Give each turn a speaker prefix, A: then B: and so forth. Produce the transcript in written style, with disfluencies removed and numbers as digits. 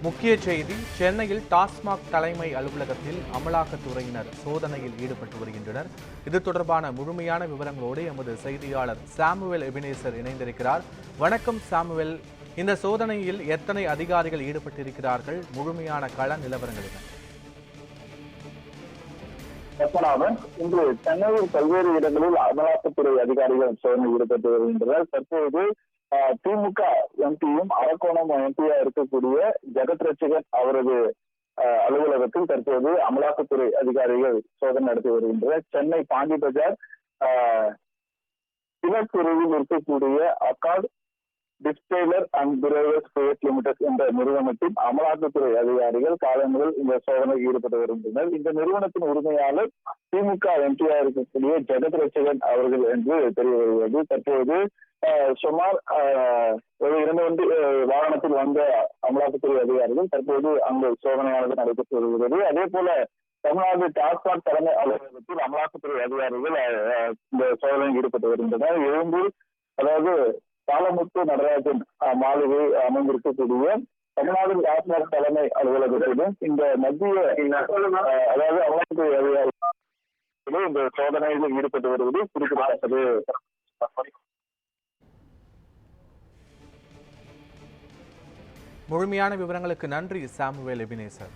A: முக்கிய செய்தி சென்னையில் டாஸ்மாக் தலைமை அலுவலகத்தில் அமலாக்கத்துறையினர் சோதனையில் ஈடுபட்டு வருகின்றனர். இது தொடர்பான முழுமையான விவரங்களோடு எமது செய்தியாளர் சாமுவேல் எபினேசர் இணைந்திருக்கிறார். வணக்கம் சாமுவேல், இந்த சோதனையில் எத்தனை அதிகாரிகள் ஈடுபட்டிருக்கிறார்கள்? முழுமையான கள நிலவரங்கள் என்ன?
B: பத்மநாபன், இன்று சென்னையில் பல்வேறு இடங்களில் அமலாக்கத்துறை அதிகாரிகள் சோதனை ஈடுபட்டு வருகின்றனர். தற்போது திமுக எம்பியும் அரக்கோணம் எம்பியா இருக்கக்கூடிய ஜெகத் ரட்சகன் அவரது அலுவலகத்தில் தற்போது அமலாக்கத்துறை அதிகாரிகள் சோதனை நடத்தி வருகின்றனர். சென்னை பாண்டி பஜார் பிரிவில் இருக்கக்கூடிய அக்கார்ட் டிஸ்டைலர் அண்ட் பிரேவர்ஸ் பிரைவேட் லிமிடெட் என்ற நிறுவனத்தின் அமலாக்கத்துறை அதிகாரிகள் காலை முதல் இந்த சோதனையில் ஈடுபட்டு வருகின்றனர். இந்த நிறுவனத்தின் உரிமையாளர் திமுக எம்பியா இருக்கக்கூடிய ஜெகத் ரட்சகன் அவர்கள் என்று தெரிய வருகிறது. தற்போது சுமார் ஒரு 2 வாகனத்தில் வந்த அமலாக்கத்துறை அதிகாரிகள் தற்போது அங்கு சோதனையானது நடைபெற்று வருகிறது. அதே போல தமிழ்நாடு டாஸ்மாக் தலைமை அலுவலகத்தில் அமலாக்கத்துறை அதிகாரிகள் இந்த சோதனையில் ஈடுபட்டு வருகின்றனர். எழும்பூர், அதாவது பாலமுத்து நடராஜன் மாளிகை அமைந்திருக்கக்கூடிய தமிழ்நாடு டாஸ்மாக் தலைமை அலுவலகத்திலும் இந்த மத்திய அதாவது அமலாக்கத்துறை அதிகாரிகள் இந்த சோதனையில் ஈடுபட்டு வருவது குறிப்பிடத்தக்கது.
A: முழுமையான விவரங்களுக்கு நன்றி சாமுவேல் எபினேசர்.